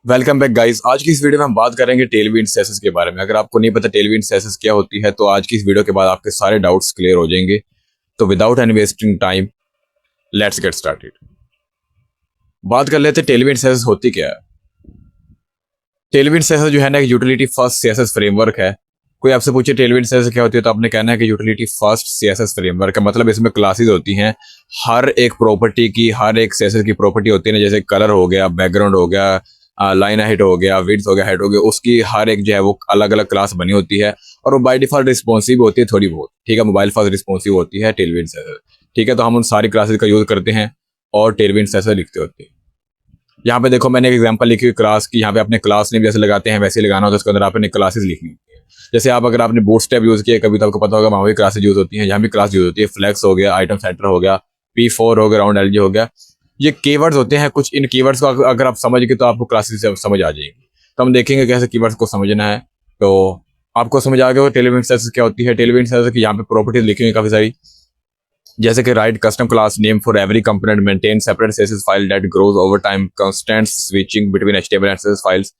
Welcome back guys. आज की इस वीडियो में हम बात करेंगे टेलविंड सेसेस के बारे में। अगर आपको नहीं पता टेलविंड सेसेस क्या होती है तो आज की इस वीडियो के बाद आपके सारे डाउट्स क्लियर हो जाएंगे। तो without any wasting time let's get started. बात कर लेते हैं टेलविंड सेसेस होती क्या है। टेलविंड सेसेस जो है ना, एक यूटिलिटी फर्स्ट सीएसएस फ्रेमवर्क है। कोई आपसे पूछे टेलविंड सेसेस क्या होती है तो आपने कहना है कि यूटिलिटी फर्स्ट सीएसएस फ्रेमवर्क है। मतलब इसमें क्लासेस होती हैं, हर एक प्रॉपर्टी की, हर एक सीएसएस की प्रॉपर्टी होती है ना, जैसे कलर हो गया, बैकग्राउंड हो गया, लाइन हाइट हो गया, विड्थ हो गया, हाइट हो गया, उसकी हर एक जो है वो अलग अलग क्लास बनी होती है और वो बाय डिफॉल्ट रिस्पॉन्सिव होती है थोड़ी बहुत। ठीक है, मोबाइल फर्स्ट रिस्पॉन्सिव होती है टेलविंड सेसेस। ठीक है, तो हम उन सारी क्लासेस का यूज करते हैं और टेलविंड सेसेस लिखते होते हैं। यहाँ पे देखो मैंने एक एग्जांपल लिखी हुई क्लास की। यहाँ पे अपने क्लास नेम जैसे लगाते हैं वैसे लगाना होता है, उसके अंदर आपने क्लासेस लिखनी होती है। जैसे आप अगर आपने बूटस्ट्रैप यूज किया कभी तो आपको पता होगा वहाँ भी क्लासेस यूज होती हैं, यहाँ भी क्लास यूज होती है। फ्लेक्स हो गया, आइटम सेंटर हो गया, P4 हो गया, राउंड एलजी हो गया। ये कीवर्ड्स होते हैं कुछ। इन कीवर्ड्स को अगर आप समझ गए तो आपको क्लासेस समझ आ जाएंगी। तो हम देखेंगे कैसे कीवर्ड्स को समझना है। तो आपको समझ आ गया टेलविंड सेसेस क्या होती है। टेलविंड सेसेस की यहाँ पे प्रॉपर्टीज लिखी हुई काफी सारी, जैसे कि right custom class name for every component, maintain separate CSS file that grows over time, constant switching between HTML and CSS files.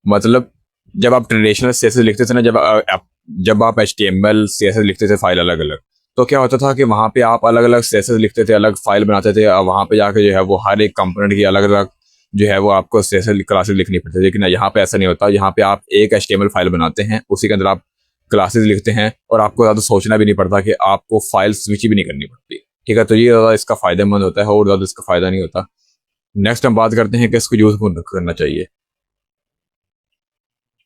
मतलब जब आप ट्रेडिशनल सीएसएस लिखते थे ना, जब आप एचटीएमएल सीएसएस लिखते थे फाइल अलग अलग, तो क्या होता था कि वहाँ पे आप अलग अलग सीएसएस लिखते थे, अलग फाइल बनाते थे। वहाँ पे जाके जो है वो हर एक कंपोनेंट की अलग अलग जो है वो आपको सीएसएस क्लासेस लिखनी पड़ती है। लेकिन यहाँ पे ऐसा नहीं होता। यहाँ पे आप एक एचटीएमएल फाइल बनाते हैं, उसी के अंदर आप क्लासेस लिखते हैं और आपको ज़्यादा सोचना भी नहीं पड़ता कि आपको फाइल स्विच भी नहीं करनी पड़ती। ठीक है, तो ये ज़्यादा इसका फायदेमंद होता है और ज़्यादा इसका फायदा नहीं होता। नेक्स्ट हम बात करते हैं कि इसको यूज करना चाहिए।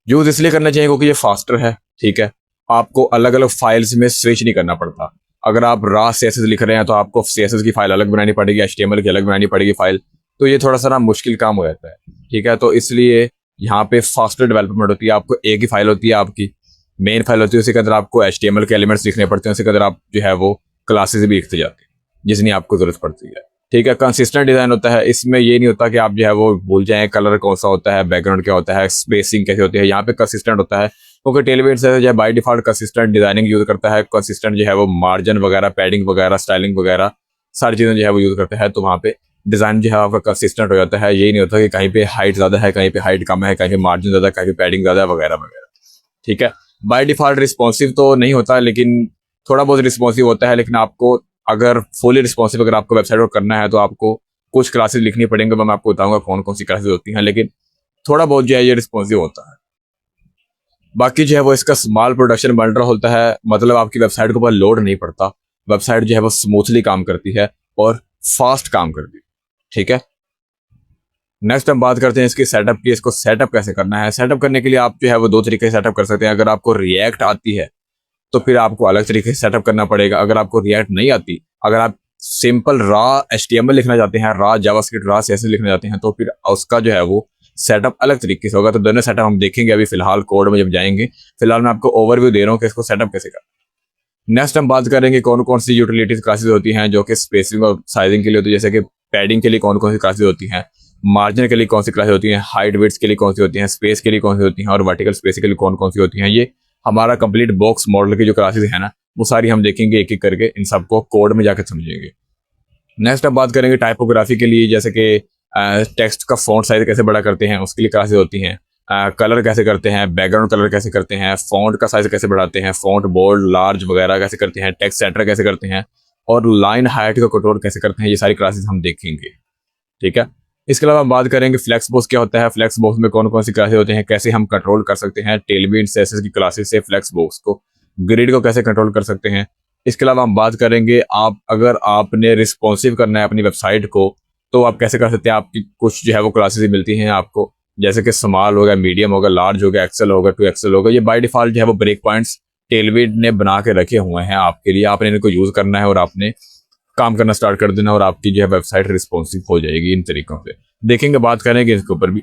यूज इसलिए करना चाहिए क्योंकि ये फास्टर है। ठीक है, आपको अलग अलग फाइल्स में स्विच नहीं करना पड़ता। अगर आप रा सीएसएस लिख रहे हैं तो आपको सीएसएस की फाइल अलग बनानी पड़ेगी, एचटीएमएल की अलग बनानी पड़ेगी फाइल। तो ये थोड़ा सा ना मुश्किल काम हो जाता है। ठीक है, तो इसलिए यहाँ पे फास्टर डेवलपमेंट होती है। आपको एक ही फाइल होती है, आपकी मेन फाइल होती है, उसी के अंदर आपको एचटीएमएल के एलिमेंट्स लिखने पड़ते हैं, उसी के अंदर आप जो है वो क्लासेस भी लिखते जाते हैं जितनी आपको जरूरत पड़ती है। ठीक है, कंसिस्टेंट डिजाइन होता है। इसमें ये नहीं होता कि आप जो है वो भूल जाएं कलर कौन सा होता है, बैकग्राउंड क्या होता है, स्पेसिंग कैसे होती है। यहाँ पे कंसिस्टेंट होता है क्योंकि टेलविंड से जो है by default consistent designing use करता है। कंसिस्टेंट जो है वो मार्जिन वगैरह, पैडिंग वगैरह, स्टाइलिंग वगैरह सारी चीजें जो है वो यूज करता है। तो वहाँ पे डिजाइन जो है आपका कंसिस्टेंट हो जाता है। यही नहीं होता कि कहीं पे हाइट ज्यादा है, कहीं पे हाइट कम है, कहीं पे मार्जिन ज्यादा है, कहीं पे पैडिंग ज्यादा है, वगैरह वगैरह। ठीक है, बाय डिफॉल्ट रिस्पॉन्सिव तो नहीं होता, लेकिन थोड़ा बहुत रिस्पॉन्सिव होता है। लेकिन आपको अगर फुली रिस्पॉन्सिव अगर आपको वेबसाइट पर करना है तो आपको कुछ क्लासेस लिखनी पड़ेंगे। मैं आपको बताऊंगा कौन कौन सी क्लासेस होती हैं, लेकिन थोड़ा बहुत जो है ये रिस्पॉन्सिव होता है। बाकी जो है वो इसका स्मॉल प्रोडक्शन बन रहा होता है, मतलब आपकी वेबसाइट के ऊपर लोड नहीं पड़ता। वेबसाइट जो है वो स्मूथली काम करती है और फास्ट काम करती है। ठीक है, नेक्स्ट हम बात करते हैं इसकी सेटअप की। इसको सेटअप कैसे करना है। सेटअप करने के लिए आप जो है वो दो तरीके से सेटअप कर सकते हैं। अगर आपको रिएक्ट आती है तो फिर आपको अलग तरीके से सेटअप करना पड़ेगा। अगर आपको रिएक्ट नहीं आती, अगर आप सिंपल रा एचटीएमएल लिखना चाहते हैं, रा जावास्क्रिप्ट, रा सीएसएस लिखना चाहते हैं, तो फिर उसका जो है वो सेटअप अलग तरीके से होगा। तो दोनों सेटअप हम देखेंगे अभी फिलहाल कोड में जब जाएंगे। फिलहाल मैं आपको ओवरव्यू दे रहा हूँ कि इसको सेटअप कैसे करना। नेक्स्ट हम बात करेंगे कौन कौन सी यूटिलिटीज क्लासेस होती हैं जो कि स्पेसिंग और साइजिंग के लिए होती है। जैसे कि पैडिंग के लिए कौन कौन सी क्लासेस होती हैं, मार्जिन के लिए कौन सी क्लासेस होती हैं, हाइट विड्थ के लिए कौन सी होती हैं, स्पेस के लिए कौन सी होती हैं और वर्टिकल स्पेस के लिए कौन कौन सी होती हैं। ये हमारा कंप्लीट बॉक्स मॉडल की जो क्लासेस है ना, वो सारी हम देखेंगे एक एक करके, इन सबको कोड में जाकर समझेंगे। नेक्स्ट अब बात करेंगे टाइपोग्राफी के लिए, जैसे कि टेक्स्ट का फॉन्ट साइज कैसे बड़ा करते हैं, उसके लिए क्लासेस होती हैं। कलर कैसे करते हैं, बैकग्राउंड कलर कैसे करते हैं, फॉन्ट का साइज कैसे बढ़ाते हैं, फॉन्ट बोल्ड लार्ज वगैरह कैसे करते हैं, टेक्स्ट सेंटर कैसे करते हैं और लाइन हाइट का कंट्रोल कैसे करते हैं। ये सारी क्लासेस हम देखेंगे। ठीक है, इसके अलावा हम बात करेंगे फ्लेक्स बॉक्स क्या होता है, फ्लेक्स बॉक्स में कौन कौन सी क्लासेस होती हैं, कैसे हम कंट्रोल कर सकते हैं टेलविंड सेसेस की क्लासेस से फ्लेक्स बॉक्स को, ग्रिड को कैसे कंट्रोल कर सकते हैं। इसके अलावा हम बात करेंगे अगर आपने रिस्पॉन्सिव करना है अपनी वेबसाइट को तो आप कैसे कर सकते हैं। आपकी कुछ जो है वो क्लासेस मिलती हैं आपको, जैसे कि स्मॉल होगा, मीडियम होगा, लार्ज होगा, एक्सेल होगा, 2XL होगा। ये बाय डिफॉल्ट जो है वो ब्रेक पॉइंट्स टेलविंड ने बना के रखे हुए हैं आपके लिए। आपने इनको यूज करना है और आपने काम करना स्टार्ट कर देना और आपकी जो है वेबसाइट रिस्पॉन्सिव हो जाएगी इन तरीकों से। देखेंगे, बात करेंगे इसके ऊपर भी।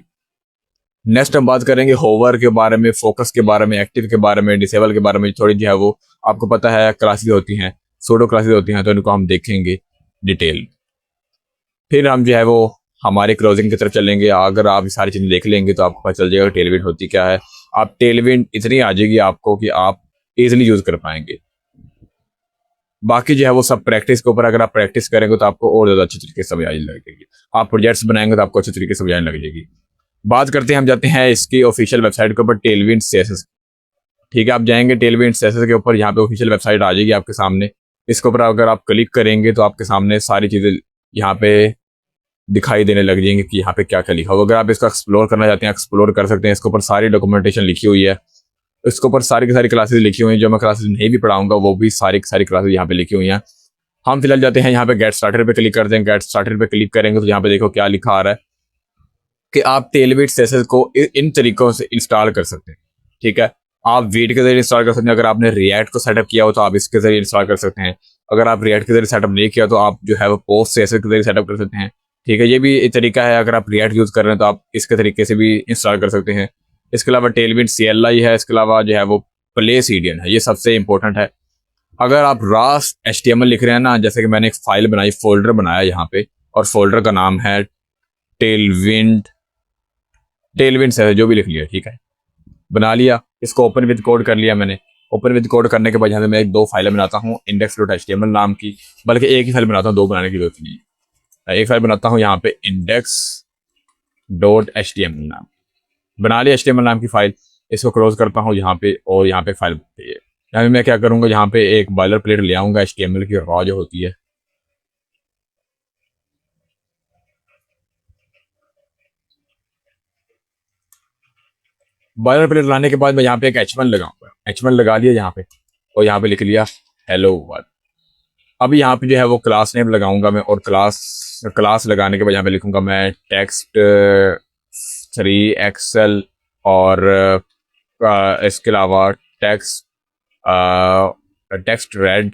नेक्स्ट हम बात करेंगे होवर के बारे में, फोकस के बारे में, एक्टिव के बारे में, डिसेबल के बारे में। थोड़ी जो है वो आपको पता है क्लासेस होती हैं, सूडो क्लासेस होती हैं, तो इनको हम देखेंगे डिटेल। फिर हम जो है वो हमारे क्लोजिंग की तरफ चलेंगे। अगर आप ये सारी चीजें देख लेंगे तो आपको पता चल जाएगा टेलविंड होती क्या है। आप टेलविंड इतनी आ जाएगी आपको कि आप इजिली यूज कर पाएंगे। बाकी जो है वो सब प्रैक्टिस के ऊपर, अगर आप प्रैक्टिस करेंगे तो आपको और ज्यादा अच्छी तरीके से समझ आने लगेगी। आप प्रोजेक्ट्स बनाएंगे तो आपको अच्छी तरीके से समझ आने लग जाएगी। बात करते हैं, हम जाते हैं इसकी ऑफिशियल वेबसाइट के ऊपर, टेलविंड सीएसएस। ठीक है, आप जाएंगे टेलविंड सीएसएस के ऊपर, यहाँ पे ऑफिशियल वेबसाइट आ जाएगी आपके सामने। इसके ऊपर अगर आप क्लिक करेंगे तो आपके सामने सारी चीज़ें यहाँ पे दिखाई देने लग जाएंगे कि यहाँ पे क्या क्या लिखा होगा। अगर आप इसको एक्सप्लोर करना चाहते हैं, एक्सप्लोर कर सकते हैं। इसके ऊपर सारी डॉक्यूमेंटेशन लिखी हुई है, इसके ऊपर सारी की सारी क्लासेस लिखी हुई हैं। जो मैं क्लासेस नहीं भी पढ़ाऊंगा वो भी सारी की सारी क्लासेस यहाँ पे लिखी हुई हैं। हम फिलहाल जाते हैं यहाँ पे गेट स्टार्टर पे क्लिक करते हैं। गेट स्टार्टर पे क्लिक करेंगे तो यहाँ पे देखो क्या लिखा आ रहा है कि आप टेलविंड सीएसएस को इन तरीकों से इंस्टॉल कर सकते हैं। ठीक है, आप वीट के जरिए इंस्टॉल कर सकते हैं। अगर आपने रिएक्ट को सेटअप किया हो तो आप इसके जरिए इंस्टॉल कर सकते हैं। अगर आप रिएक्ट के जरिए सेटअप नहीं किया तो आप जो है वो पोस्ट सीएसएस के जरिए सेटअप कर सकते हैं। ठीक है, ये भी एक तरीका है। अगर आप रिएक्ट यूज कर रहे हैं तो आप इसके तरीके से भी इंस्टॉल कर सकते हैं। इसके अलावा टेलविंड CLI है, इसके अलावा जो है वो प्ले सीडियन है, ये सबसे इंपॉर्टेंट है। अगर आप रास HTML लिख रहे हैं ना, जैसे कि मैंने एक फाइल बनाई, फोल्डर बनाया यहाँ पे, और फोल्डर का नाम है टेलविंड, टेलविंड से जो भी लिख लिया। ठीक है, बना लिया, इसको ओपन विद कोड कर लिया मैंने। ओपन विद कोड करने के बाद यहाँ से मैं दो फाइलें बनाता हूँ index.html नाम की, बल्कि एक ही फाइल बनाता हूँ, दो बनाने की जरूरत नहीं है। एक फाइल बनाता हूँ यहाँ पे index.html नाम, बना लिया HTML नाम की फाइल। इसको क्लोज करता हूँ यहाँ पे, और यहाँ पे फाइल बनती है। यहाँ पे मैं क्या करूँगा, यहाँ पे एक बॉयलर प्लेट ले आऊँगा HTML की रॉ जो होती है। बॉयलर प्लेट लाने के बाद मैं यहाँ पे एक H1 लगाऊंगा। H1 लगा लिया यहाँ पे, और यहाँ पे लिख लिया हेलो वर्ल्ड। अभी यहाँ पे जो है वो क्लास नेम लगाऊंगा मैं, और क्लास लगाने के बाद यहाँ पे लिखूंगा मैं टेक्स्ट 3 XL, और इसके अलावा टेक्स्ट टेक्स्ट रेड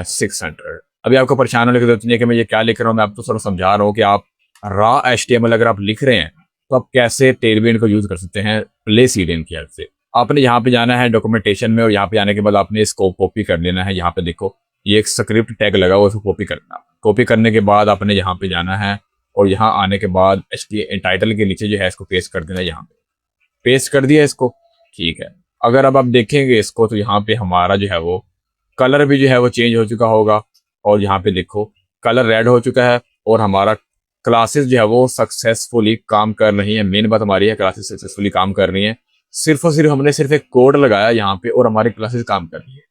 600। अभी आपको परेशान होने की जरूरत नहीं है कि मैं ये क्या लिख रहा हूँ, मैं आपको थोड़ा समझा रहा हूँ कि आप रॉ HTML अगर आप लिख रहे हैं तो आप कैसे टेलविंड को यूज कर सकते हैं प्ले सीडियन की हेल्प से। आपने यहाँ पे जाना है डॉक्यूमेंटेशन में, और यहाँ पे आने के बाद आपने इसको कॉपी कर लेना है। यहाँ पे देखो ये एक स्क्रिप्ट टैग लगा हुआ, उसको कॉपी करना। कॉपी करने के बाद आपने यहाँ पे जाना है, और यहाँ आने के बाद टाइटल के नीचे जो है इसको पेस्ट कर देना। यहाँ पे पेस्ट कर दिया इसको। ठीक है, अगर अब आप देखेंगे इसको तो यहाँ पे हमारा जो है वो कलर भी जो है वो चेंज हो चुका होगा, और यहाँ पे देखो कलर रेड हो चुका है, और हमारा क्लासेस जो है वो सक्सेसफुली काम कर रही है। मेन बात हमारी है, क्लासेस सक्सेसफुली काम कर रही हैं। सिर्फ और सिर्फ हमने सिर्फ एक कोड लगाया यहाँ पे, और हमारी क्लासेस काम कर रही है।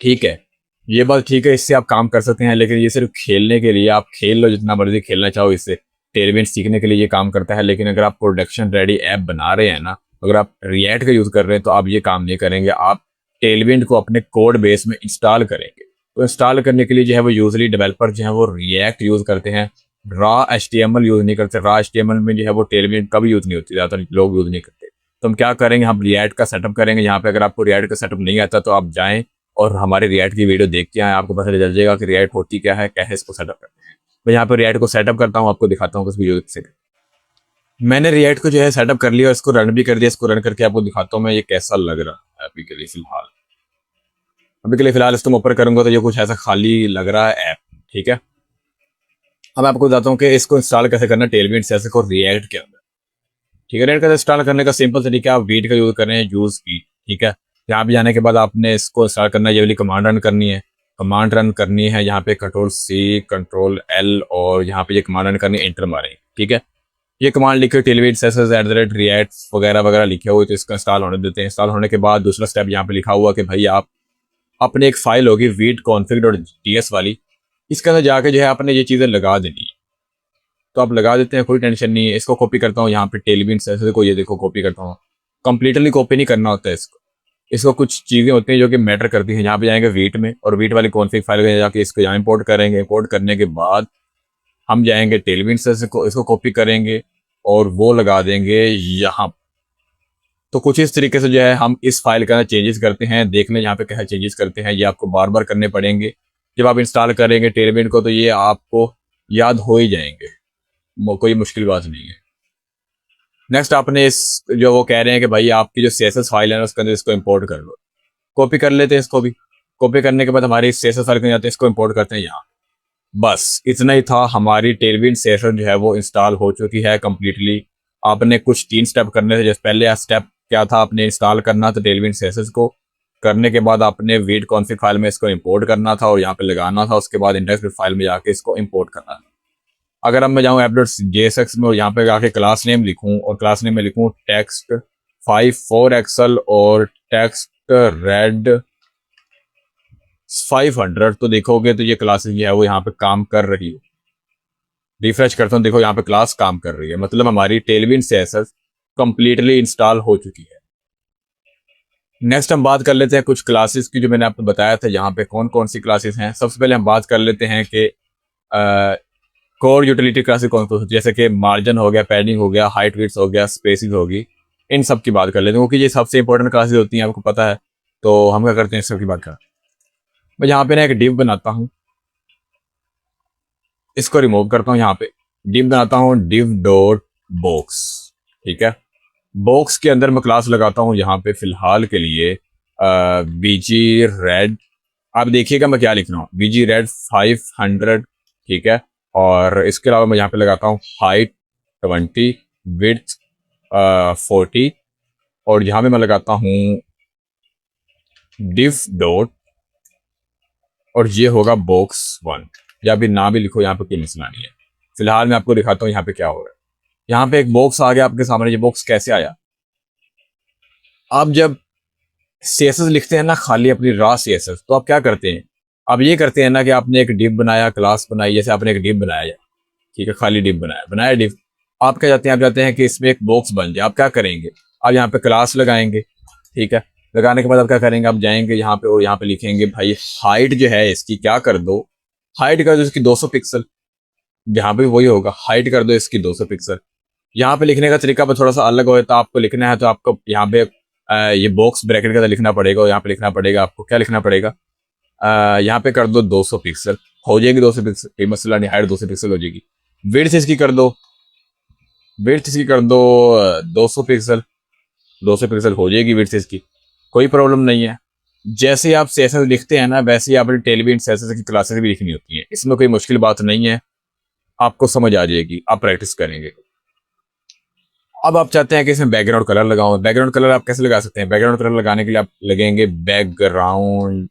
ठीक है, ये बात ठीक है, इससे आप काम कर सकते हैं, लेकिन ये सिर्फ खेलने के लिए, आप खेल लो जितना मर्जी खेलना चाहो इससे। टेलविंड सीखने के लिए ये काम करता है, लेकिन अगर आप प्रोडक्शन रेडी ऐप बना रहे हैं ना, अगर आप रिएक्ट का यूज कर रहे हैं तो आप ये काम नहीं करेंगे। आप टेलविंड को अपने कोड बेस में इंस्टॉल करेंगे। तो इंस्टॉल करने के लिए जो है वो यूजली डेवलपर जो है वो रिएक्ट यूज करते हैं, रॉ HTML यूज नहीं करते। रॉ HTML में जो है वो टेलविंड कभी यूज नहीं होती, ज़्यादातर लोग यूज नहीं करते। तो हम क्या करेंगे, हम रिएक्ट का सेटअप करेंगे। यहाँ पे अगर आपको रिएक्ट का सेटअप नहीं आता तो आप जाएं और हमारे रिएक्ट की वीडियो देख के आए, आपको पता चल जाएगा कि रिएक्ट होती क्या है, कैसे इसको सेटअप करते हैं। मैं यहाँ पे रिएक्ट को सेटअप करता हूँ, आपको दिखाता हूँ किस वीडियो से। मैंने रिएक्ट को जो है सेटअप कर लिया, इसको रन भी कर दिया। इसको रन करके आपको दिखाता हूँ मैं ये कैसा लग रहा है अभी के लिए फिलहाल। अभी के लिए फिलहाल इसको मैं ऊपर करूंगा तो ये कुछ ऐसा खाली लग रहा है ऐप। ठीक है, अब मैं आपको बताता हूँ कि इसको इंस्टॉल कैसे करना है टेलविंड सीएसएस को रिएक्ट के अंदर। ठीक है, रिएक्ट का इंस्टॉल करने का सिंपल तरीका, आप वीट का यूज कर रहे हैं, यूज वीट। ठीक है, यहाँ पे जाने के बाद आपने इसको इंस्टॉल करना है, ये वाली कमांड रन करनी है। कमांड रन करनी है यहाँ पे Ctrl+C Ctrl+L, और यहाँ पे ये कमांड रन करनी है, एंटर मारें। ठीक है, ये कमांड लिखे टेलविंड सीएसएस @react वगैरह वगैरह लिखे हुए, तो इसका इंस्टॉल होने देते हैं। इंस्टॉल होने के बाद दूसरा स्टेप यहाँ पे लिखा हुआ कि भाई आप अपने एक फाइल होगी वीट.config.ts वाली, इसके अंदर जाके जो है आपने ये चीज़ें लगा देनी है। तो आप लगा देते हैं, कोई टेंशन नहीं है। इसको कॉपी करता हूँ यहाँ पे टेलविंड सीएसएस को, ये देखो कॉपी करता हूँ। कंप्लीटली कॉपी नहीं करना होता है इसको कुछ चीज़ें होती हैं जो कि मैटर करती हैं। यहाँ पे जाएंगे वीट में, और वीट वाली कॉन्फ़िग फाइल में जाके इसको यहाँ इंपोर्ट करेंगे। इंपोर्ट करने के बाद हम जाएंगे टेलविंड सीएसएस को, इसको कॉपी करेंगे और वो लगा देंगे यहाँ। तो कुछ इस तरीके से जो है हम इस फाइल का चेंजेस करते हैं। देख लें यहाँ पे क्या चेंजेस करते हैं, ये आपको बार बार करने पड़ेंगे। जब आप इंस्टॉल करेंगे टेलविंड को तो ये आपको याद हो ही जाएंगे, कोई मुश्किल बात नहीं है। नेक्स्ट आपने इस जो वो कह रहे हैं कि भाई आपकी जो CSS फाइल है ना उसके अंदर इसको इंपोर्ट कर लो, कॉपी कर लेते हैं इसको भी। कॉपी करने के बाद हमारी CSS फाइल में जाते हैं, इसको इंपोर्ट करते हैं यहाँ। बस इतना ही था, हमारी टेलविंड सीएसएस जो है वो इंस्टॉल हो चुकी है कम्प्लीटली। आपने कुछ 3 स्टेप करने थे। जैसे पहले स्टेप क्या था, आपने इंस्टॉल करना था टेलविंड सीएसएस को। करने के बाद आपने वीट कॉन्फ़िग फाइल में इसको इंपोर्ट करना था और यहाँ पे लगाना था। उसके बाद इंडेक्स फाइल में जाके इसको इंपोर्ट करना था। अगर अब मैं जाऊँ app.jsx में और यहाँ पे आके क्लास नेम लिखूँ और क्लास नेम में लिखूँ टेक्स्ट 54 और टेक्स्ट रेड 500, तो देखोगे तो ये क्लासेस जो है वो यहाँ पे काम कर रही है। रिफ्रेश करता हूँ, देखो यहाँ पे क्लास काम कर रही है, मतलब हमारी टेलविन CSS कंप्लीटली इंस्टॉल हो चुकी है। नेक्स्ट हम बात कर लेते हैं कुछ क्लासेस की जो मैंने आपको बताया था यहाँ पे कौन कौन सी क्लासेस हैं। सबसे पहले हम बात कर लेते हैं कि कोर यूटिलिटी क्लासेस कौन कौन सी, जैसे कि मार्जिन हो गया, पैडिंग हो गया, हाइट विड्थ हो गया, स्पेसिंग होगी, इन सब की बात कर लेते हैं क्योंकि ये सबसे इंपॉर्टेंट क्लासेस होती हैं, आपको पता है। तो हम क्या करते हैं, इस सब की बात कर, मैं यहाँ पे ना एक डिव बनाता हूँ, इसको रिमूव करता हूँ, यहाँ पे डिव बनाता हूँ div डॉट बॉक्स। ठीक है, बॉक्स के अंदर मैं क्लास लगाता हूँ यहाँ पे फिलहाल के लिए बीजी रेड। आप देखिएगा मैं क्या लिख रहा हूँ, बीजी रेड 500। ठीक है, और इसके अलावा मैं यहाँ पे लगाता हूँ हाइट 20, विड्थ 40, और यहाँ पे मैं लगाता हूँ div डॉट, और ये होगा बॉक्स 1, या भी ना भी लिखो, यहाँ पे कोई मसला नहीं है। फिलहाल मैं आपको दिखाता हूँ यहाँ पे क्या हो रहा है। यहाँ पे एक बॉक्स आ गया आपके सामने। ये बॉक्स कैसे आया, आप जब CSS लिखते हैं ना खाली अपनी रॉ CSS, तो आप क्या करते हैं, आप ये करते हैं ना कि आपने एक डिव बनाया, क्लास बनाई, जैसे आपने एक डिव बनाया, ठीक है, खाली डिव बनाया डिव, आप क्या जाते हैं, आप जाते हैं कि इसमें एक बॉक्स बन जाए। आप क्या करेंगे, आप यहाँ पे क्लास लगाएंगे। ठीक है, लगाने के बाद आप क्या करेंगे, आप जाएंगे यहाँ पे और यहाँ पे लिखेंगे भाई हाइट जो है इसकी क्या कर दो, हाइट कर दो इसकी 200 पिक्सल। यहाँ पे वही होगा, हाइट कर दो इसकी 200 पिक्सल। यहाँ पे लिखने का तरीका पर थोड़ा सा अलग हो, तो आपको लिखना है तो आपको यहाँ पे ये बॉक्स ब्रैकेट का लिखना पड़ेगा, और यहाँ पे लिखना पड़ेगा आपको, क्या लिखना पड़ेगा, यहाँ पे कर दो 200 पिक्सल, हो जाएगी 200 पिक्सल, कोई मसला नहीं, हाइट 200 पिक्सल हो जाएगी। विड्थ इसकी कर दो, विड्थ इसकी कर दो 200 पिक्सल, 200 पिक्सल हो जाएगी विड्थ इसकी, कोई प्रॉब्लम नहीं है। जैसे ही आप CSS लिखते हैं ना, वैसे ही आपने टेलविन CSS की क्लासेस भी लिखनी होती है, इसमें कोई मुश्किल बात नहीं है, आपको समझ आ जाएगी, आप प्रैक्टिस करेंगे। अब आप चाहते हैं कि इसमें बैकग्राउंड कलर लगाऊं, बैकग्राउंड कलर आप कैसे लगा सकते हैं, बैकग्राउंड कलर लगाने के लिए आप लगेंगे बैकग्राउंड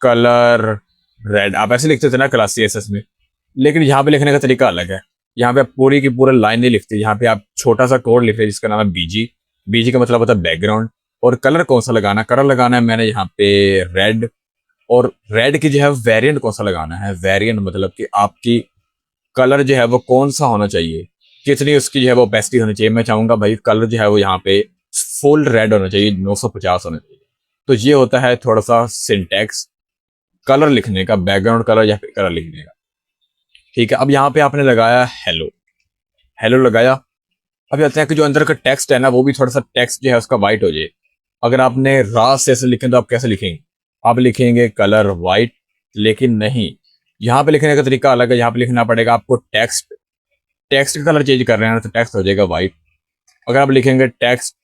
कलर रेड। आप ऐसे लिखते थे ना क्लास CSS में, लेकिन यहाँ पे लिखने का तरीका अलग है। यहाँ पे आप पूरी की पूरा लाइन नहीं लिखते, यहाँ पे आप छोटा सा कोड लिखते हैं जिसका नाम है बीजी। बीजी का मतलब होता है बैकग्राउंड, और कलर कौन सा लगाना, कलर लगाना है मैंने यहाँ पे रेड, और रेड की जो है वेरिएंट कौन सा लगाना है, वेरिएंट मतलब कि आपकी कलर जो है वो कौन सा होना चाहिए, कितनी उसकी जो है वो ओपेसिटी होनी चाहिए। मैं चाहूंगा भाई कलर जो है वो यहाँ पे फुल रेड होना चाहिए, 950 होना चाहिए। तो ये होता है थोड़ा सा सिंटैक्स कलर लिखने का, बैकग्राउंड कलर या फिर कलर लिखने का। ठीक है, अब यहाँ पे आपने लगाया हेलो, हेलो लगाया। अब चाहते हैं कि जो अंदर का टेक्स्ट है ना, वो भी थोड़ा सा टेक्स्ट जो है उसका वाइट हो जाए। अगर आपने रास से ऐसे लिखें तो आप कैसे लिखेंगे, आप लिखेंगे कलर वाइट, लेकिन नहीं, यहाँ पे लिखने का तरीका अलग है। यहाँ पे लिखना पड़ेगा आपको टेक्स्ट, टेक्स्ट का कलर चेंज कर रहे हैं तो टेक्स्ट हो जाएगा वाइट। अगर आप लिखेंगे टेक्स्ट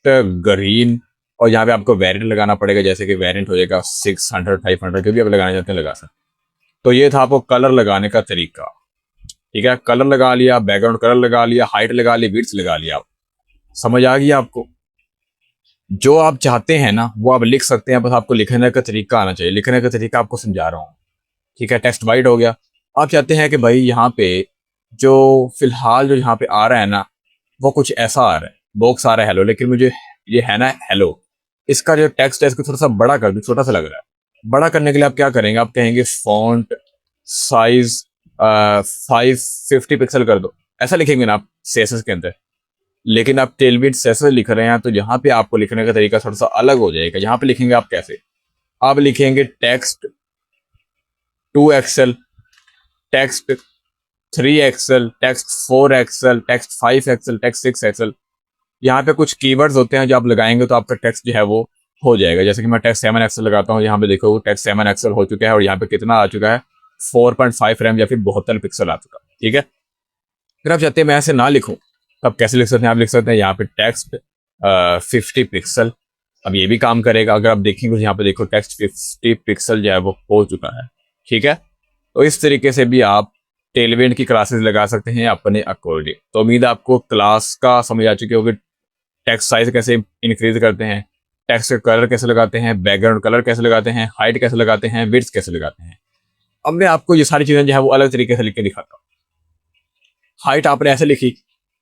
ग्रीन, और यहाँ पे आपको वेरिएंट लगाना पड़ेगा, जैसे कि वेरिएंट हो जाएगा 600 500, जो भी आप लगाना चाहते हैं लगा सकते। तो ये था आपको कलर लगाने का तरीका। ठीक है, कलर लगा लिया, बैकग्राउंड कलर लगा लिया, हाइट लगा ली, विड्थ लगा लिया, आप समझ आ गई आपको। जो आप चाहते हैं ना वो आप लिख सकते हैं, बस आपको लिखने का तरीका आना चाहिए। लिखने का तरीका आपको समझा रहा हूँ। ठीक है, टेक्स्ट वाइट हो गया। आप चाहते हैं कि भाई यहाँ पे जो फिलहाल जो यहाँ पे आ रहा है ना, वो कुछ ऐसा आ रहा है, बॉक्स आ रहा है हेलो, लेकिन मुझे ये है ना हेलो, इसका जो टेक्स्ट है इसको थोड़ा सा बड़ा कर दूं, छोटा सा लग रहा है। बड़ा करने के लिए आप क्या करेंगे, आप कहेंगे फॉन्ट साइज 550 पिक्सल कर दो, ऐसा लिखेंगे ना आप CSS के अंदर। लेकिन आप टेलविन CSS लिख रहे हैं तो यहाँ पे आपको लिखने का तरीका थोड़ा सा अलग हो जाएगा। यहाँ पे लिखेंगे आप कैसे, आप लिखेंगे text 2 Excel, text 3 Excel, text 4 Excel, text 5 Excel, text 6 Excel. यहाँ पे कुछ कीवर्ड्स होते हैं जो आप लगाएंगे तो आपका टेक्स्ट जो है वो हो जाएगा। जैसे कि मैं टेक्स्ट 7 एक्सल लगाता हूँ, यहाँ पे देखो टेक्स्ट 7 एक्सल हो चुका है, और यहाँ पे कितना आ चुका है 4.5 रैम या फिर 72 पिक्सल आ चुका। ठीक है, अगर आप चाहते हैं मैं ऐसे ना लिखूँ तो आप कैसे लिख सकते हैं, आप लिख सकते हैं यहाँ पे टेक्स्ट 50 पिक्सल। अब ये भी काम करेगा। अगर आप देखेंगे तो यहाँ पे देखो टेक्स्ट 50 पिक्सल जो है वो हो चुका है। ठीक है, तो इस तरीके से भी आप टेलविन की क्लासेस लगा सकते हैं अपने अकॉर्डिंग। तो उम्मीद है आपको क्लास का समझ आ चुकी होगी, टेक्स्ट साइज कैसे इंक्रीज करते हैं, टेक्स्ट का कलर कैसे लगाते हैं, बैकग्राउंड कलर कैसे लगाते हैं, हाइट कैसे लगाते हैं, विड्थ कैसे लगाते हैं। अब मैं आपको ये सारी चीज़ें जो है वो अलग तरीके से लिख के दिखाता हूँ। हाइट आपने ऐसे लिखी,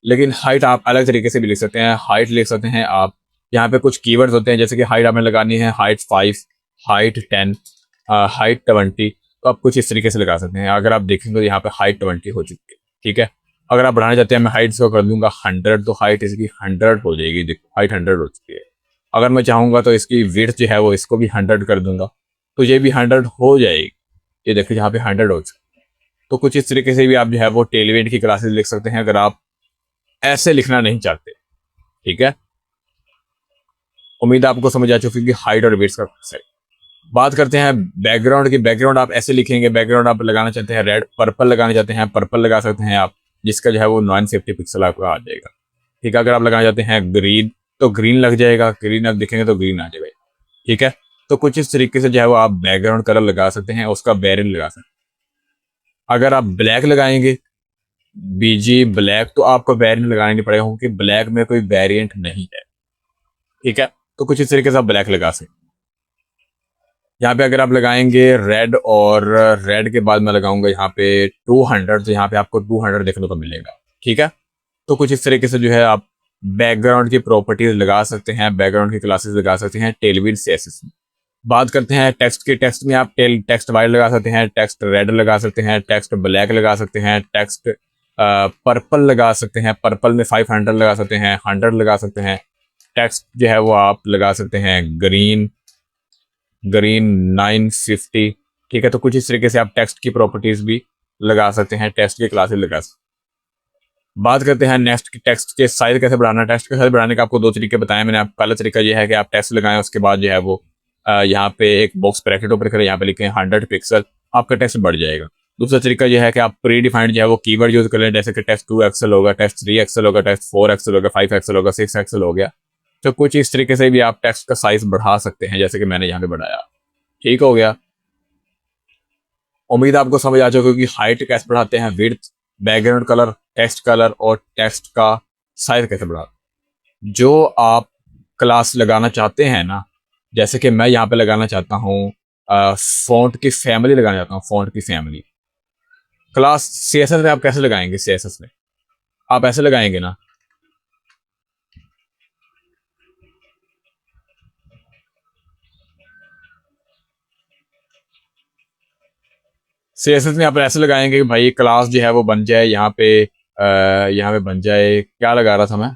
लेकिन हाइट आप अलग तरीके से भी लिख सकते हैं। हाइट लिख सकते हैं आप, यहाँ पे कुछ कीवर्ड्स होते हैं, जैसे कि हाइट आपने लगानी है हाइट 5, हाइट 10, हाइट 20, तो आप कुछ इस तरीके से लगा सकते हैं। अगर आप देखेंगे तो यहाँ पे हाइट 20 हो चुकी है, ठीक है। अगर आप बढ़ाना चाहते हैं, मैं हाइट को कर दूंगा 100, तो हाइट इसकी 100 हो जाएगी। देखो हाइट 100 हो चुकी है। अगर मैं चाहूँगा तो इसकी विड्थ जो है वो इसको भी 100 कर दूंगा, तो ये भी 100 हो जाएगी। ये देखिए यहाँ पे 100 हो चुकी है। तो कुछ इस तरीके से भी आप जो है वो टेलवेट की क्लासेस लिख सकते हैं, अगर आप ऐसे लिखना नहीं चाहते, ठीक है। उम्मीद है आपको समझ आ चुकी कि हाइट और वेट्स का सही। बात करते हैं बैकग्राउंड की। बैकग्राउंड आप ऐसे लिखेंगे, बैकग्राउंड आप लगाना चाहते हैं रेड, पर्पल लगाना चाहते हैं पर्पल लगा सकते हैं आप, जिसका जो है वो 950 पिक्सल आपको आ जाएगा, ठीक है। अगर आप लगाना चाहते हैं ग्रीन, तो ग्रीन लग जाएगा, ग्रीन आप देखेंगे तो ग्रीन आ जाएगा, ठीक है। तो कुछ इस तरीके से जो है वो आप बैकग्राउंड कलर लगा सकते हैं, उसका वेरिएंट लगा सकते हैं। अगर आप ब्लैक लगाएंगे, बीजी ब्लैक, तो आपको वेरिएंट लगाना नहीं पड़ेगा, क्योंकि ब्लैक में कोई वेरिएंट नहीं है, ठीक है। तो कुछ इस तरीके से आप ब्लैक लगा सकते हैं। यहाँ पे अगर आप लगाएंगे रेड, और रेड के बाद मैं लगाऊंगा यहाँ पे 200, तो यहाँ पे आपको 200 देखने को मिलेगा, ठीक है। तो कुछ इस तरीके से जो है आप बैकग्राउंड की प्रॉपर्टीज लगा सकते हैं, बैकग्राउंड की क्लासेस लगा सकते हैं टेलविड सीएसएस में। बात करते हैं टेक्स्ट की। टेक्स्ट में आप टेक्स्ट वाइट लगा सकते हैं, टेक्स्ट रेड लगा सकते हैं, टेक्स्ट ब्लैक लगा सकते हैं, टेक्स्ट पर्पल लगा सकते हैं, पर्पल में 500 लगा सकते हैं, 100 लगा सकते हैं। टेक्स्ट जो है वो आप लगा सकते हैं ग्रीन, ग्रीन 950, ठीक है। तो कुछ इस तरीके से आप टेक्स्ट की प्रॉपर्टीज भी लगा सकते हैं, टेक्स्ट की क्लासेस लगा सकते हैं। बात करते हैं नेक्स्ट की, टेक्स्ट के साइज कैसे बढ़ाना है। टेक्स्ट का साइज बढ़ाने का आपको दो तरीके बताए मैंने। आप पहला तरीका ये है कि आप टेक्स्ट लगाएं, उसके बाद जो है वो यहाँ पे एक बॉक्स ब्रैकेट ऊपर करें, यहाँ पे लिखें 100 पिक्सल, आपका टेक्स्ट बढ़ जाएगा। दूसरा तरीका यह है कि आप प्री डिफाइंड जो है वो कीवर्ड यूज कर लें, जैसे कि टेक्स्ट 2 एक्सल होगा, टेक्स्ट 3 एक्सल होगा, टेक्स्ट 4 एक्सल होगा, 5 एक्सल होगा, 6 एक्सल हो गया। तो कुछ इस तरीके से भी आप टेक्स्ट का साइज बढ़ा सकते हैं, जैसे कि मैंने यहाँ पे बढ़ाया, ठीक हो गया। उम्मीद आपको समझ आ चुकी कि हाइट कैसे बढ़ाते हैं, विड्थ, बैकग्राउंड कलर और टेक्स्ट का साइज कैसे बढ़ाते। जो आप क्लास लगाना चाहते हैं ना, जैसे कि मैं यहाँ पे लगाना चाहता हूँ फॉन्ट की फैमिली लगाना चाहता हूँ, फॉन्ट की फैमिली क्लास सीएसएस में आप कैसे लगाएंगे। सीएसएस में आप ऐसे लगाएंगे ना, सीएसएस में आप ऐसे लगाएंगे कि भाई क्लास जो है वो बन जाए यहाँ पे, यहाँ पे बन जाए, क्या लगा रहा था मैं,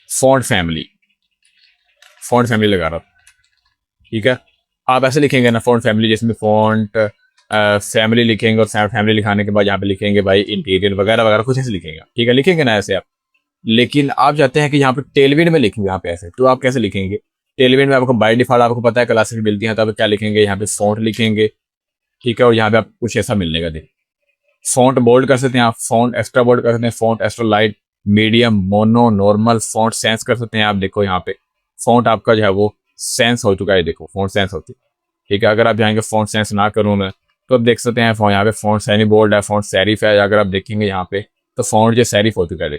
फॉन्ट फैमिली, फॉन्ट फैमिली लगा रहा था, ठीक है। आप ऐसे लिखेंगे ना फॉन्ट फैमिली, जिसमें फॉन्ट फैमिली लिखेंगे, और फैमिली लिखाने के बाद यहाँ पे लिखेंगे भाई इंटीरियर वगैरह वगैरह, कुछ ऐसे लिखेंगे, ठीक है, लिखेंगे ना ऐसे आप। लेकिन आप चाहते हैं कि यहाँ पे टेलविड में लिखेंगे, यहाँ पे ऐसे, तो आप कैसे लिखेंगे। टेलविड में आपको बाय डिफॉल्ट आपको पता है क्लासेस मिलती हैं, तो आप क्या लिखेंगे, यहाँ पे फॉन्ट लिखेंगे, ठीक है। और यहाँ पे आप कुछ ऐसा मिलने का देखिए, फॉन्ट बोल्ड कर सकते हैं आप, फॉन्ट एक्स्ट्रा बोल्ड कर सकते हैं, font extra light, medium, mono, normal, font sense कर सकते हैं आप। देखो यहाँ पे फॉन्ट आपका जो है वो सेंस हो चुका है, देखो फॉन्ट सेंस होती है, ठीक है। अगर आप चाहेंगे फॉन्ट सेंस ना करूँ मैं, तो आप देख सकते हैं यहाँ पे फॉन्ट सेमी बोल्ड है, फॉन्ट सेरिफ है। अगर आप देखेंगे यहाँ पे तो फॉन्ट जो सेरिफ हो चुका है,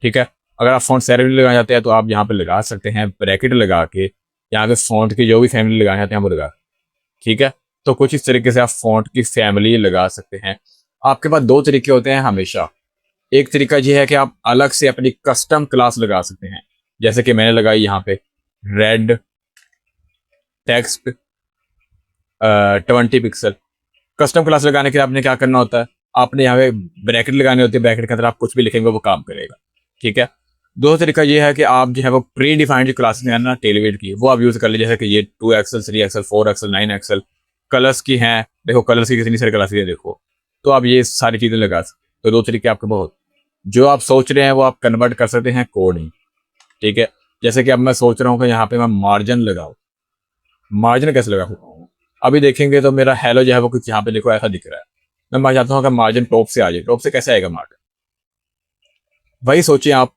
ठीक है। अगर आप फॉन्ट सेरिफ लगाना चाहते हैं तो आप यहाँ पे लगा सकते हैं ब्रैकेट लगा के, यहाँ पे फॉन्ट की जो भी फैमिली लगाना चाहते हैं वो लगा, ठीक है। तो कुछ इस तरीके से आप फॉन्ट की फैमिली लगा सकते हैं। आपके पास दो तरीके होते हैं हमेशा। एक तरीका ये है कि आप अलग से अपनी कस्टम क्लास लगा सकते हैं, जैसे कि मैंने लगाई यहाँ पे red text 20 pixel. Custom class लगाने के लिए आपने क्या करना होता है, आपने यहाँ पे ब्रैकेट लगानी होती है, ब्रैकेट के अंदर आप कुछ भी लिखेंगे वो काम करेगा, ठीक है। दूसरा तरीका ये है कि आप जो है वो प्री डिफाइंड जो क्लासेस हैं ना टेलविड की, वो आप यूज कर लीजिए, जैसे कि ये 2 axle, 3 axle, 4 axle, 9 axle, colours की हैं, देखो कलर्स की कितनी सारी क्लासेस है देखो। तो आप ये सारी चीजें लगा सकते, तो दो तरीके आपके बहुत, जो आप सोच रहे हैं वो आप कन्वर्ट कर सकते हैं कोडिंग, ठीक है। जैसे कि अब मैं सोच रहा हूँ कि यहाँ पे मैं मार्जिन लगाऊँ, मार्जिन कैसे लगा सकता हूँ, अभी देखेंगे तो मेरा हेलो जो है वो कुछ यहाँ पे देखो ऐसा दिख रहा है। मैं चाहता हूँ कि मार्जिन टॉप से आ जाए, टॉप से कैसे आएगा मार्जिन, वही सोचिए आप।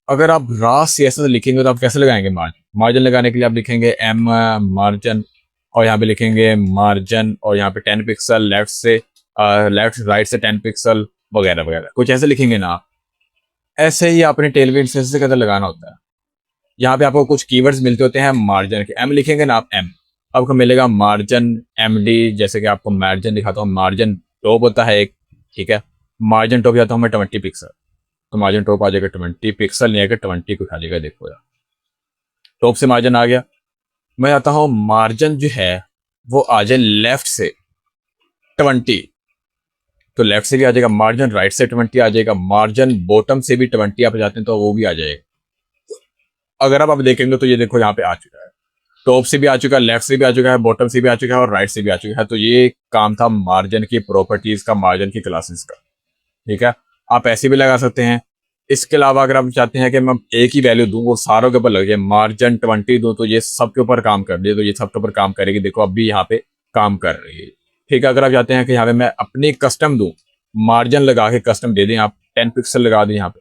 अगर आप रा सीएसएस लिखेंगे तो आप कैसे लगाएंगे मार्जिन। मार्जिन लगाने के लिए आप लिखेंगे एम मार्जिन, और यहाँ पे लिखेंगे मार्जिन, और यहाँ पे 10 पिक्सल लेफ्ट से, लेफ्ट राइट से 10 पिक्सल वगैरह वगैरह, कुछ ऐसे लिखेंगे ना आप। ऐसे ही आपने टेलविड सीएसएस के अंदर लगाना होता है। यहाँ पे आपको कुछ कीवर्ड्स मिलते होते हैं मार्जिन के, एम लिखेंगे ना आप, एम आपको मिलेगा मार्जिन एमडी, जैसे कि आपको मार्जिन दिखाता हूँ, मार्जिन टॉप होता है एक, ठीक है। मार्जिन टॉप जाता हूँ मैं 20 पिक्सल, तो मार्जिन टॉप आ जाएगा 20 पिक्सल, नहीं आएगा 20 को खा जाएगा। देखो यार, टॉप से मार्जिन आ गया। मैं आता हूँ मार्जिन जो है वो आ जाए लेफ्ट से 20, तो लेफ्ट से भी आ जाएगा मार्जिन, राइट से 20 आ जाएगा, मार्जिन बॉटम से भी 20 आप जाते हैं तो वो भी आ जाएगा। अगर आप देखेंगे तो ये देखो यहाँ पे आ चुका है, टॉप से भी आ चुका है, लेफ्ट से भी आ चुका है, बॉटम से भी आ चुका है और राइट से भी आ चुका है। तो ये काम था मार्जिन की प्रॉपर्टीज का, मार्जिन की क्लासेस का, ठीक है। आप ऐसे भी लगा सकते हैं। इसके अलावा अगर आप चाहते हैं कि मैं एक ही वैल्यू दूं, वो सारों के ऊपर लग जाए, मार्जिन 20 दूं तो ये सब के ऊपर काम कर दे, तो ये सब के ऊपर काम करेगी। देखो अब भी यहाँ पे काम कर रही है, ठीक है। अगर आप चाहते हैं कि यहाँ पे मैं अपनी कस्टम दूं, मार्जिन लगा के कस्टम दे दें, आप 10 पिक्सल लगा दें यहाँ पे,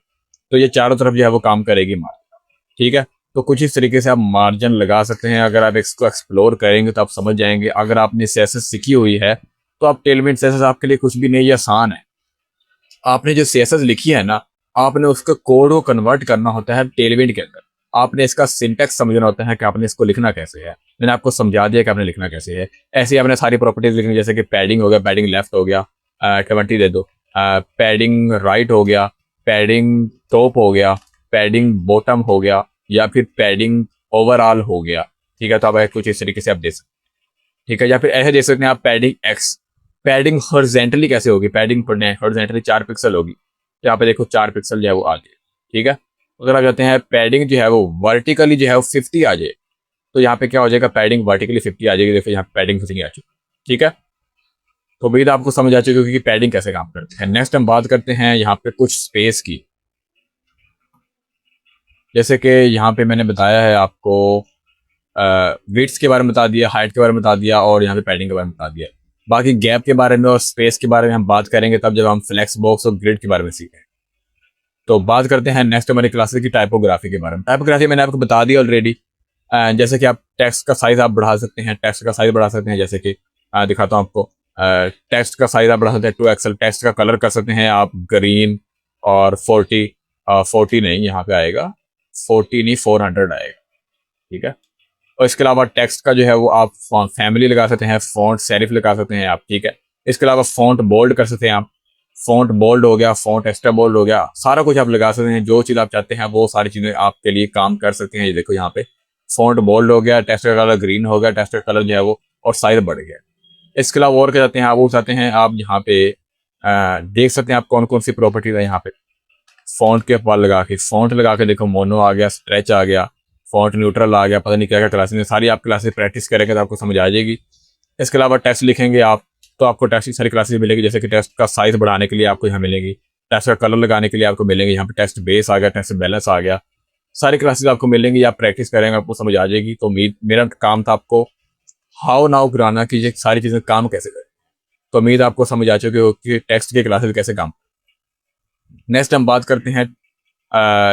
तो ये चारों तरफ जो है वो काम करेगी मार्जिन, ठीक है। तो कुछ इस तरीके से आप मार्जिन लगा सकते हैं। अगर आप इसको एक्सप्लोर करेंगे तो आप समझ जाएंगे। अगर आपने सीएसएस सीखी हुई है तो आप टेलमेंट सीएसएस आपके लिए कुछ भी नहीं, ये आसान है। आपने जो सीएसएस लिखी है ना, आपने उसका कोड को कन्वर्ट करना होता है टेलविंड के अंदर। आपने इसका सिंटेक्स समझना होता है कि आपने इसको लिखना कैसे है। मैंने आपको समझा दिया कि आपने लिखना कैसे है। ऐसे ही आपने सारी प्रॉपर्टीज लिखनी, जैसे कि पैडिंग हो गया, पैडिंग लेफ्ट हो गया, 20 दे दो, पैडिंग राइट हो गया, पैडिंग टॉप हो गया, पैडिंग बॉटम हो गया, या फिर पैडिंग ओवरऑल हो गया, ठीक है। तो आप कुछ इस तरीके से आप दे सकते, ठीक है। या फिर ऐसे दे सकते हैं आप पैडिंग एक्स। पैडिंग हॉरिजॉन्टली कैसे होगी, पैडिंग हॉरिजॉन्टली 4 पिक्सल होगी, तो यहाँ पे देखो 4 पिक्सल जो है वो आ जाए, ठीक है। अगर आप चाहते हैं पैडिंग जो है वो वर्टिकली जो है वो 50 आ जाए, तो यहाँ पे क्या हो जाएगा, पैडिंग वर्टिकली 50 आ जाएगी। देखो यहाँ पे पैडिंग 50 आ चुकी, ठीक है। तो उम्मीद आपको समझ आ चुकी होगी कि पैडिंग कैसे काम करती है। नेक्स्ट हम बात करते हैं यहाँ पे कुछ स्पेस की। जैसे कि यहाँ पे मैंने बताया है आपको, विड्थ के बारे में बता दिया, हाइट के बारे में बता दिया, और यहाँ पे पैडिंग के बारे में बता दिया। बाकी गैप के बारे में और स्पेस के बारे में हम बात करेंगे तब जब हम फ्लेक्स बॉक्स और ग्रिड के बारे में सीखें। तो बात करते हैं नेक्स्ट हमारी क्लासेस की टाइपोग्राफी के बारे में। टाइपोग्राफी मैंने आपको बता दिया ऑलरेडी। जैसे कि आप टेक्स्ट का साइज आप बढ़ा सकते हैं, टेक्स्ट का साइज बढ़ा सकते हैं। जैसे कि दिखाता हूँ आपको, टेक्स्ट का साइज आप बढ़ा सकते हैं 2 एक्सल। टेक्स्ट का कलर कर सकते हैं आप ग्रीन, और 40 नहीं यहाँ पे आएगा, 40 नहीं 400 आएगा, ठीक है। और इसके अलावा टेक्स्ट का जो है वो आप फैमिली लगा सकते हैं, फॉन्ट सेरिफ लगा सकते हैं आप, ठीक है। इसके अलावा फॉन्ट बोल्ड कर सकते हैं आप, फॉन्ट बोल्ड हो गया, फॉन्ट एक्स्ट्रा बोल्ड हो गया, सारा कुछ आप लगा सकते हैं। जो चीज़ आप चाहते हैं वो सारी चीज़ें आपके लिए काम कर सकती हैं। ये देखो यहाँ पे फॉन्ट बोल्ड हो गया, टेक्स्ट का कलर ग्रीन हो गया, टेक्स्ट का कलर जो है वो और साइज बढ़ गया। इसके अलावा और क्या चाहते हैं आप, वो चाहते हैं आप यहाँ पे देख सकते हैं आप कौन कौन सी प्रॉपर्टीज है यहाँ पे। फॉन्ट के ऊपर लगा के देखो, मोनो आ गया, स्ट्रेच आ गया, फॉन्ट न्यूट्रल आ गया, पता नहीं क्या क्या क्लासेस में, सारी आप क्लासेस प्रैक्टिस करेंगे तो आपको समझ आ जाएगी। इसके अलावा टेक्स्ट लिखेंगे आप तो आपको टेक्स्ट की सारी क्लासेस मिलेगी। जैसे कि टेक्स्ट का साइज बढ़ाने के लिए आपको यहाँ मिलेगी, टेक्स्ट का कलर लगाने के लिए आपको मिलेंगे, यहाँ पे टेक्स्ट बेस आ गया, टेक्स्ट बैलेंस आ गया, सारी क्लासेस आपको मिलेंगी। आप प्रैक्टिस करेंगे आपको समझ आ जाएगी। तो मेरा काम था आपको हाउ नाउ कराना कि ये सारी चीज़ें काम कैसे करें। तो उम्मीद आपको समझ आ चुकी हो कि टेक्स्ट की क्लासेस कैसे काम। नेक्स्ट हम बात करते हैं,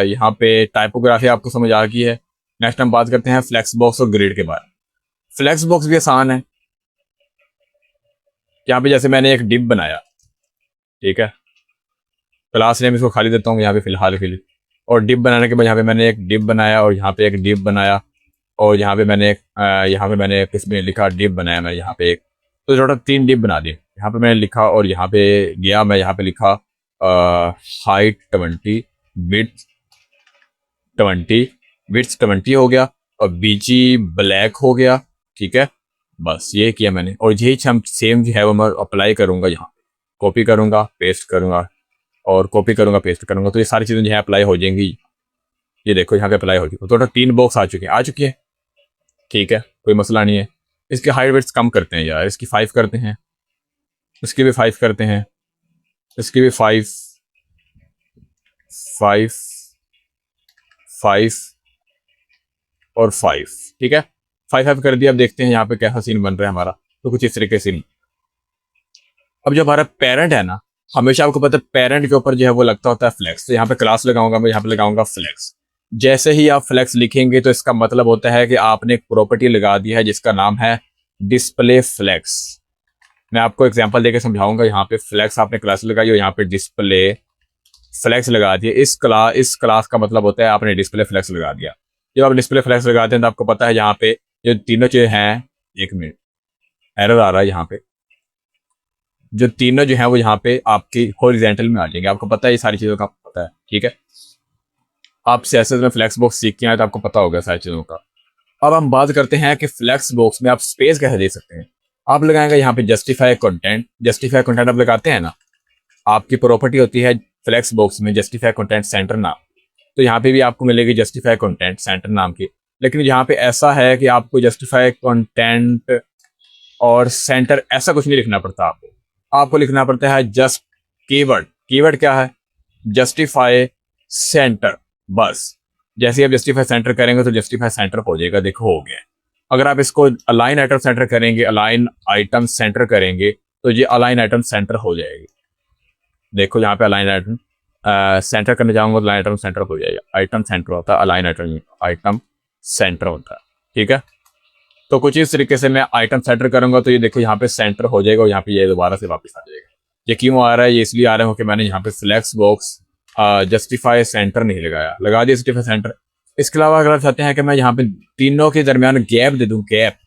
यहाँ पे टाइपोग्राफी आपको समझ आ गई है। नेक्स्ट हम बात करते हैं फ्लेक्स बॉक्स और ग्रिड के बारे में। फ्लेक्स बॉक्स भी आसान है। यहाँ पे जैसे मैंने एक डिप बनाया, ठीक है, क्लास नेम इसको खाली देता हूँ यहाँ पे फिलहाल के लिए। और डिप बनाने के बाद यहाँ पे मैंने एक डिप बनाया, और यहाँ पे एक डिप बनाया, और यहाँ पे मैंने किसमें लिखा डिप बनाया मैं यहाँ पे एक, तो टोटल 3 डिप बना दिए। यहाँ पे मैंने लिखा, और यहाँ पे गया मैं, यहाँ पे लिखा हाइट 20, विड्थ 20, विड्थ 20 हो गया, और बीची ब्लैक हो गया, ठीक है। बस ये किया मैंने, और यही हम सेम जो है वो मैं अप्लाई करूँगा यहाँ, कॉपी करूँगा पेस्ट करूँगा, और कॉपी करूँगा पेस्ट करूँगा, तो ये सारी चीज़ें जो है अप्लाई हो जाएंगी। ये देखो यहाँ पे अप्लाई हो चुकी है। टोटल 3 बॉक्स आ चुकी है, ठीक है, कोई मसला नहीं है। इसके हाइट वेट्स कम करते हैं यार, इसकी 5 करते हैं, इसकी भी 5 करते हैं, इसकी भी 5 5 5 और 5, ठीक है। 5 कर दिया। अब देखते हैं यहाँ पे कैसा सीन बन रहा है हमारा। तो कुछ इस तरीके से। अब जो हमारा पेरेंट है ना, हमेशा आपको पता है पेरेंट के ऊपर जो है वो लगता होता है फ्लेक्स। तो यहाँ पे क्लास लगाऊंगा मैं, यहाँ पे लगाऊंगा फ्लेक्स। जैसे ही आप फ्लेक्स लिखेंगे तो इसका मतलब होता है कि आपने एक प्रॉपर्टी लगा दी है जिसका नाम है डिस्प्ले फ्लेक्स। मैं आपको एग्जांपल देके समझाऊंगा। यहाँ पे फ्लेक्स आपने क्लास लगाई और यहाँ पे डिस्प्ले फ्लेक्स लगा दिया। इस क्लास का मतलब होता है आपने डिस्प्ले फ्लेक्स लगा दिया। जब आप डिस्प्ले फ्लेक्स लगाते हैं तो आपको पता है यहाँ पे जो तीनों चीज़ें हैं, एक मिनट, एरर आ रहा है यहाँ पे। जो तीनों जो है वो यहाँ पे आपकी हॉरिजॉन्टल में आ जाएंगे। आपको पता है ये सारी चीज़ों का, आपको पता है, ठीक है। आप CSS में फ्लेक्स बॉक्स सीख के आए तो आपको पता होगा सारी चीज़ों का। अब हम बात करते हैं कि फ्लेक्स बॉक्स में आप स्पेस कैसे दे सकते हैं। आप लगाएंगे यहाँ पे जस्टिफाई कंटेंट। जस्टिफाई कंटेंट आप लगाते हैं ना, आपकी प्रॉपर्टी होती है फ्लेक्स बॉक्स में जस्टिफाई कंटेंट सेंटर नाम। तो यहाँ पे भी आपको मिलेगी जस्टिफाई कंटेंट सेंटर नाम की। लेकिन यहाँ पे ऐसा है कि आपको जस्टिफाई कंटेंट और सेंटर ऐसा कुछ नहीं लिखना पड़ता। आपको लिखना पड़ता है जस्ट कीवर्ड। कीवर्ड क्या है? जस्टिफाई सेंटर, बस। जैसे आप जस्टिफाई सेंटर करेंगे तो जस्टिफाई सेंटर हो जाएगा, देखो हो गया। अगर आप इसको अलाइन आइटम सेंटर करेंगे, अलाइन आइटम सेंटर करेंगे तो ये अलाइन आइटम सेंटर हो जाएगी। देखो यहाँ पे अलाइन आइटम सेंटर करने जाऊंगा तो अलाइन आइटम सेंटर हो जाएगा। आइटम सेंटर होता है, अलाइन आइटम सेंटर होता है, ठीक है। तो कुछ इस तरीके से मैं आइटम सेंटर करूंगा तो ये देखो यहाँ पे सेंटर हो जाएगा और यहाँ पे ये दोबारा से वापस आ जाएगा। ये क्यों आ रहा है? ये इसलिए आ रहा है कि मैंने यहाँ पे फ्लेक्स बॉक्स जस्टिफाई सेंटर नहीं लगाया, लगा दिया जस्टिफाई सेंटर। इसके अलावा अगर आप चाहते हैं कि मैं यहाँ पे तीनों के दरमियान गैप दे दूँ, गैप,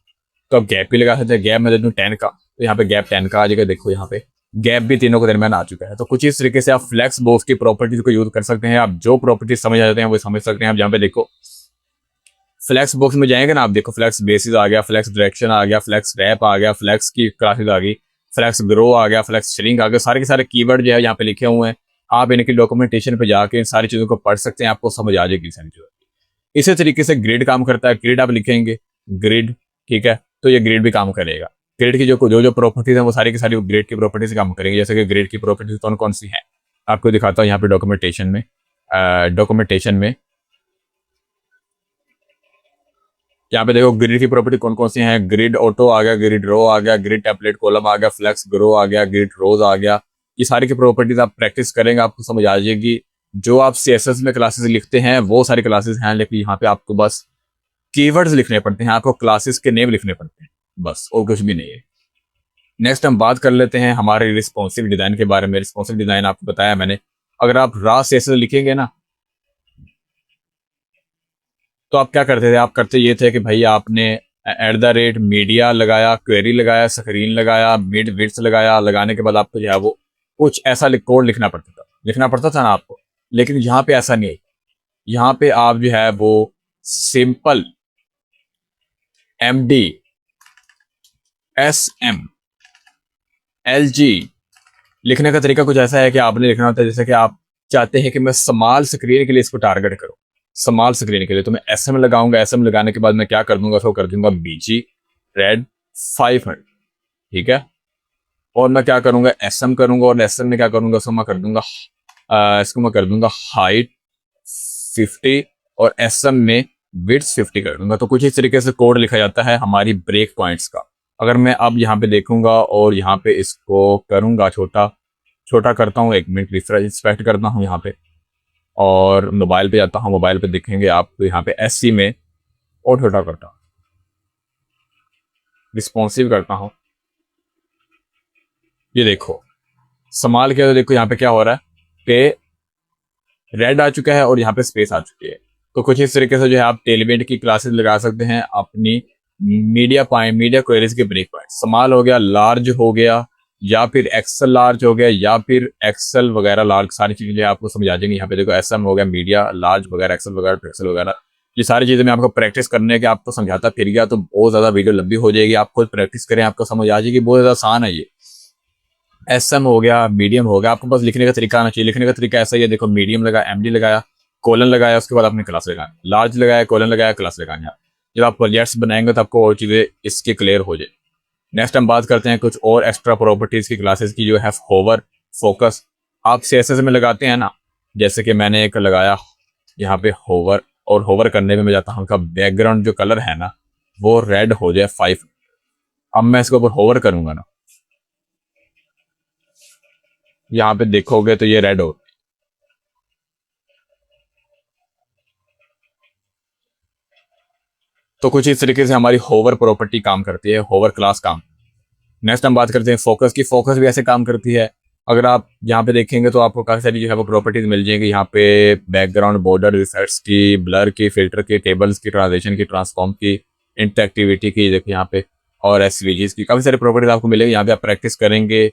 तो आप गैप भी लगा सकते हैं। गैप में दे दूँ 10 का, तो यहाँ पे गैप 10 का आ जाएगा। देखो यहाँ पे गैप भी तीनों के दरमियान आ चुका है। तो कुछ इस तरीके से आप फ्लेक्स बॉक्स की प्रॉपर्टीज को यूज कर सकते हैं। आप जो प्रॉपर्टीज समझ आ जाते हैं वो समझ सकते हैं। आप यहाँ पे देखो फ्लेक्स बॉक्स में जाएंगे ना, आप देखो फ्लेक्स बेसिस आ गया, फ्लेक्स डायरेक्शन आ गया, फ्लेक्स रैप आ गया, फ्लेक्स की क्लासेस आ गई, फ्लेक्स ग्रो आ गया, फ्लेक्स श्रिंक आ गया। सारे के सारे कीवर्ड जो है यहाँ पे लिखे हुए हैं। आप इनकी डॉक्यूमेंटेशन पे जाके इन सारी चीज़ों को पढ़ सकते हैं, आपको समझ आ जाएगी सारी चीज़ों। इसी तरीके से ग्रिड काम करता है। ग्रिड आप लिखेंगे ग्रिड, ठीक है, तो ये ग्रिड भी काम करेगा। ग्रिड की जो प्रॉपर्टीज हैं वो सारी की सारी ग्रिड की प्रॉपर्टीज काम करेंगे। जैसे कि ग्रिड की प्रॉपर्टीज कौन कौन सी हैं आपको दिखाता हूँ यहाँ पे डॉक्यूमेंटेशन में। यहाँ पे देखो ग्रिड की प्रॉपर्टी कौन कौन सी हैं। ग्रिड ऑटो आ गया, ग्रिड रो आ गया, ग्रिड टेम्पलेट कॉलम आ गया, फ्लेक्स ग्रो आ गया, ग्रिड रोज आ गया। ये सारी की प्रॉपर्टीज आप प्रैक्टिस करेंगे, आपको समझ आ जाएगी। जो आप CSS में क्लासेस लिखते हैं वो सारी क्लासेस हैं, लेकिन यहाँ पे आपको बस कीवर्ड्स लिखने पड़ते हैं, आपको क्लासेस के नेम लिखने पड़ते हैं, बस, और कुछ भी नहीं है। नेक्स्ट हम बात कर लेते हैं हमारे रिस्पॉन्सिव डिजाइन के बारे में। रिस्पॉन्सिव डिजाइन आपको बताया मैंने। अगर आप रॉ CSS लिखेंगे ना तो आप क्या करते थे? आप करते ये थे कि भाई आपने @मीडिया लगाया, क्वेरी लगाया, स्क्रीन लगाया, मिड विड्थ लगाया। लगाने के बाद आपको जो है वो कुछ ऐसा कोड लिखना पड़ता था ना आपको। लेकिन यहाँ पे ऐसा नहीं है। यहाँ पे आप जो है वो सिंपल MD SM LG लिखने का तरीका कुछ ऐसा है कि आपने लिखना होता है जैसे कि आप चाहते हैं कि मैं स्मॉल स्क्रीन के लिए इसको टारगेट करूं। स्मॉल स्क्रीन के लिए तो मैं SM लगाऊंगा। SM लगाने के बाद मैं क्या कर दूंगा, उसको कर दूंगा BG रेड 500, ठीक है। और मैं क्या करूंगा, SM करूंगा, और SM में क्या करूंगा, इसको मैं कर दूंगा हाइट 50 और SM में विड्थ 50 कर दूंगा। तो कुछ इस तरीके से कोड लिखा जाता है हमारी ब्रेक पॉइंट्स का। अगर मैं अब यहाँ पे देखूंगा और यहाँ पे इसको करूंगा छोटा करता हूँ, 1 मिनट रिफ्रेश इंस्पेक्ट करता हूँ यहाँ पे, और मोबाइल पे जाता हूँ। मोबाइल पे देखेंगे आप तो यहाँ पे SC में और छोटा करता हूँ, रिस्पॉन्सिव करता हूँ। ये देखो संभाल के, तो देखो यहाँ पे क्या हो रहा है कि रेड आ चुका है और यहाँ पे स्पेस आ चुकी है। तो कुछ इस तरीके से जो है आप टेलमेंट की क्लासेस लगा सकते हैं अपनी मीडिया क्वेरीज के ब्रेक पॉइंट। स्मॉल हो गया, लार्ज हो गया, या फिर एक्सेल लार्ज हो गया, या फिर एक्सेल वगैरह लार्ज, सारी चीजें आपको समझ आ जाएंगी। यहाँ पे देखो SM हो गया, मीडिया लार्ज वगैरह, एक्सेल वगैरह, एक्सेल वगैरह, ये सारी चीजें मैं आपको प्रैक्टिस करने के आपको समझाता फिर गया तो बहुत ज्यादा वीडियो लंबी हो जाएगी। आप खुद प्रैक्टिस करें, आपको समझ आ जाएगी। बहुत ज्यादा आसान है ये। SM हो गया, मीडियम हो गया, आपको बस लिखने का तरीका आना चाहिए। लिखने का तरीका ऐसा ही है, देखो मीडियम लगाया, MD लगाया, कोलन लगाया, उसके बाद आपने क्लास लगाया, लार्ज लगाया, कोलन लगाया, क्लास लगाया। जब आप प्रोजेक्ट्स बनाएंगे तो आपको और चीज़ें इसके क्लियर हो जाए। नेक्स्ट हम बात करते हैं कुछ और एक्स्ट्रा प्रॉपर्टीज़ की क्लासेस की, जो है होवर, फोकस। आप CSS में लगाते हैं ना, जैसे कि मैंने एक लगाया यहाँ पे होवर, और होवर करने में मैं जाता हूँ, उनका बैकग्राउंड जो कलर है ना वो रेड हो जाए 5। अब मैं इसके ऊपर होवर करूँगा ना, यहाँ पे देखोगे तो ये रेड हो। तो कुछ इस तरीके से हमारी होवर प्रॉपर्टी काम करती है, होवर क्लास काम। नेक्स्ट हम बात करते हैं फोकस की। फोकस भी ऐसे काम करती है। अगर आप यहाँ पे देखेंगे तो आपको काफ़ी सारी जो है वो प्रॉपर्टीज मिल जाएंगी। यहाँ पे बैकग्राउंड, बॉर्डर, रिसेट्स की, ब्लर की, फिल्टर की, टेबल्स की, ट्रांजिशन की, ट्रांसफॉर्म की, इंटरएक्टिविटी की। देखिए यहाँ पे और एसवीजीज की काफ़ी सारी प्रॉपर्टीज आपको मिलेगी। यहाँ पे आप प्रैक्टिस करेंगे,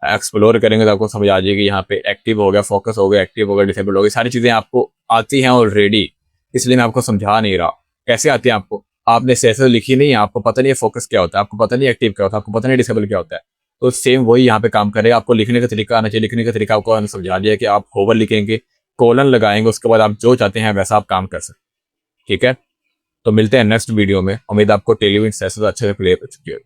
एक्सप्लोर करेंगे तो आपको समझ आ जाएगी। यहाँ पे एक्टिव हो गया, फोकस हो गया, एक्टिव हो गया, डिसेबल हो गया, सारी चीज़ें आपको आती हैं ऑलरेडी, इसलिए मैं आपको समझा नहीं रहा। कैसे आती है आपको? आपने सीएसएस लिखी नहीं है, आपको पता नहीं है फोकस क्या होता है, आपको पता नहीं एक्टिव क्या होता है, आपको पता नहीं डिसेबल क्या होता है। तो सेम वही यहाँ पे काम करेगा। आपको लिखने का तरीका आना चाहिए, लिखने का तरीका आपको हमने समझा दिया कि आप होवर लिखेंगे, कोलन लगाएंगे, उसके बाद आप जो चाहते हैं वैसा आप काम कर सकते हैं। ठीक है, तो मिलते हैं नेक्स्ट वीडियो में। उम्मीद है आपको टेलीविजन सेशंस अच्छे से क्लियर हो चुकी है।